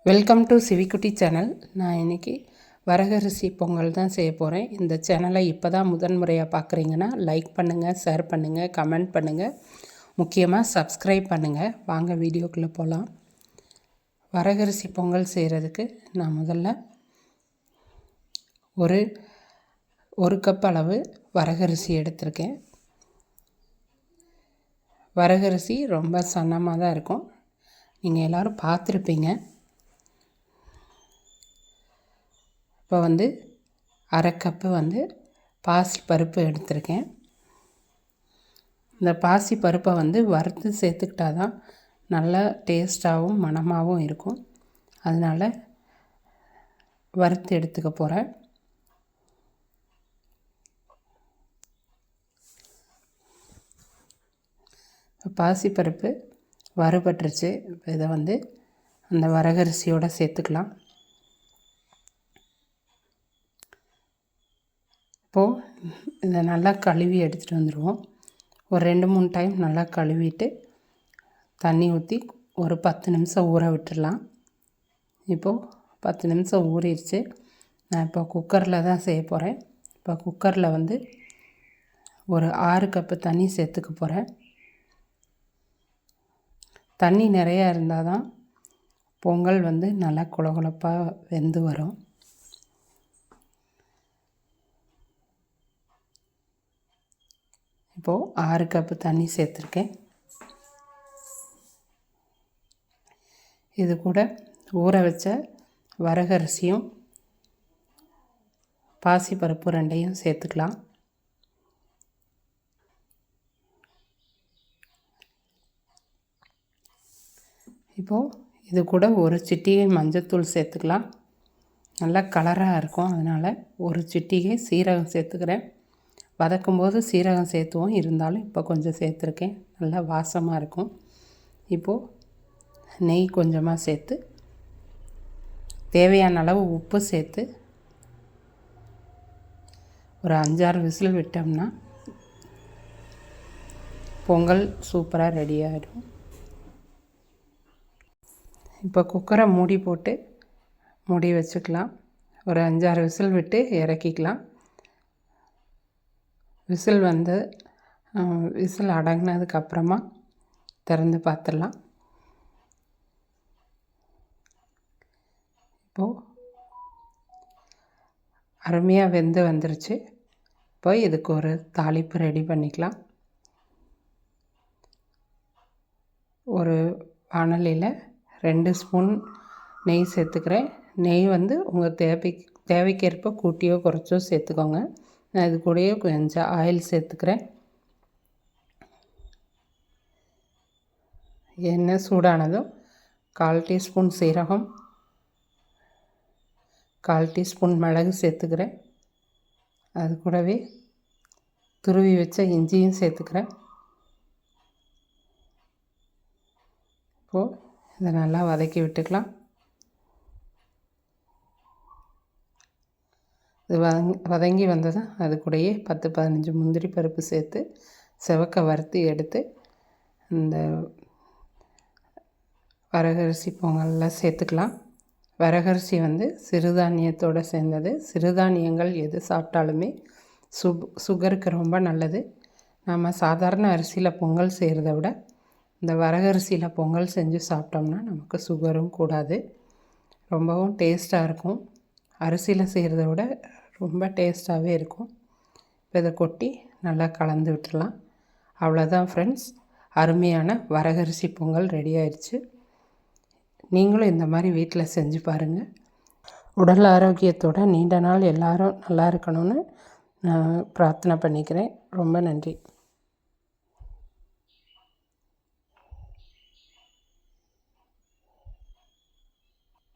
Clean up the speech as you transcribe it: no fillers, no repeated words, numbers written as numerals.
Welcome to சிவிக்குட்டி channel. நான் இன்றைக்கி வரகரிசி பொங்கல் தான் செய்ய போகிறேன். இந்த சேனலை இப்போ தான் முதன்முறையாக பார்க்குறீங்கன்னா லைக் பண்ணுங்கள், ஷேர் பண்ணுங்கள், கமெண்ட் பண்ணுங்கள், முக்கியமாக சப்ஸ்கிரைப் பண்ணுங்கள். வாங்க வீடியோக்குள்ளே போகலாம். வரகரிசி பொங்கல் செய்கிறதுக்கு நான் முதல்ல ஒரு கப் அளவு வரகரிசி எடுத்திருக்கேன். வரகரிசி ரொம்ப சன்னமாக தான் இருக்கும், நீங்கள் எல்லோரும் பார்த்துருப்பீங்க. இப்போ அரை கப்பு பாசி பருப்பு எடுத்திருக்கேன். இந்த பாசி பருப்பை வறுத்து சேர்த்துக்கிட்டா தான் நல்லா டேஸ்ட்டாகவும் மணமாகவும் இருக்கும். அதனால் வறுத்து எடுத்துக்க போகிறேன். பாசிப்பருப்பு வறுபட்டுருச்சு. இதை அந்த வரகரிசியோடு சேர்த்துக்கலாம். இப்போது இதை நல்லா கழுவி எடுத்துகிட்டு வந்துடுவோம். ஒரு 2-3 டைம் நல்லா கழுவிட்டு தண்ணி ஊற்றி ஒரு 10 நிமிஷம் ஊற விட்டுடலாம். இப்போது 10 நிமிஷம் ஊறிடுச்சு. நான் இப்போ குக்கரில் தான் செய்ய போகிறேன். இப்போ குக்கரில் ஒரு 6 கப்பு தண்ணி சேர்த்துக்க போகிறேன். தண்ணி நிறையா இருந்தால் தான் பொங்கல் நல்லா குழகுழப்பாக வெந்து வரும். இப்போது 6 கப்பு தண்ணி சேர்த்துருக்கேன். இது கூட ஊற வச்ச வரகரிசியும் பாசிப்பருப்பு 2ஐயும் சேர்த்துக்கலாம். இப்போது இது கூட ஒரு சிட்டிகை மஞ்சத்தூள் சேர்த்துக்கலாம். நல்லா கலராக இருக்கும், அதனால் ஒரு சிட்டிகை சீரகம் சேர்த்துக்கிறேன். வதக்கும்போது சீரகம் சேர்த்துவோம், இருந்தாலும் இப்போ கொஞ்சம் சேர்த்துருக்கேன், நல்லா வாசமாக இருக்கும். இப்போது நெய் கொஞ்சமாக சேர்த்து தேவையான அளவு உப்பு சேர்த்து ஒரு 5-6 விசில் விட்டோம்னா பொங்கல் சூப்பராக ரெடி ஆகிடும். இப்போ குக்கரை மூடி போட்டு மூடி வச்சுக்கலாம். ஒரு 5-6 விசில் விட்டு இறக்கிக்கலாம். விசில் அடங்கினதுக்கப்புறமா திறந்து பார்த்துடலாம். இப்போது அருமையாக வெந்து வந்துருச்சு. இப்போ இதுக்கு ஒரு தாளிப்பு ரெடி பண்ணிக்கலாம். ஒரு வாணலியில் 2 ஸ்பூன் நெய் சேர்த்துக்கிறேன். நெய் உங்கள் தேவைக்கேற்ப கூட்டியோ குறைச்சோ சேர்த்துக்கோங்க. நான் இது கூடயே கொஞ்சம் ஆயில் சேர்த்துக்கிறேன். எண்ணெய் சூடானதும் 1/4 டீஸ்பூன் சீரகம், 1/4 டீஸ்பூன் மிளகு சேர்த்துக்கிறேன். அது கூடவே துருவி வச்ச இஞ்சியும் சேர்த்துக்கிறேன். இப்போது இதை நல்லா வதக்கி விட்டுக்கலாம். இது வதங்கி வந்ததும் அது கூடயே 10-15 முந்திரி பருப்பு சேர்த்து செவக்க வறுத்து எடுத்து இந்த வரகரிசி பொங்கலில் சேர்த்துக்கலாம். வரகரிசி சிறுதானியத்தோடு சேர்ந்தது. சிறுதானியங்கள் எது சாப்பிட்டாலுமே சுகருக்கு ரொம்ப நல்லது. நம்ம சாதாரண அரிசியில் பொங்கல் செய்கிறத விட இந்த வரகரிசியில் பொங்கல் செஞ்சு சாப்பிட்டோம்னா நமக்கு சுகரும் கூடாது, ரொம்பவும் டேஸ்ட்டாக இருக்கும். அரிசியில் செய்கிறத விட ரொம்ப டேஸ்ட்டாகவே இருக்கும். இப்போ இதை கொட்டி நல்லா கலந்து விட்டுடலாம். அவ்வளோதான் ஃப்ரெண்ட்ஸ், அருமையான வரகரிசி பொங்கல் ரெடி ஆயிடுச்சு. நீங்களும் இந்த மாதிரி வீட்டில் செஞ்சு பாருங்கள். உடல் ஆரோக்கியத்தோடு நீண்ட நாள் எல்லோரும் நல்லா இருக்கணும்னு நான் பிரார்த்தனை பண்ணிக்கிறேன். ரொம்ப நன்றி.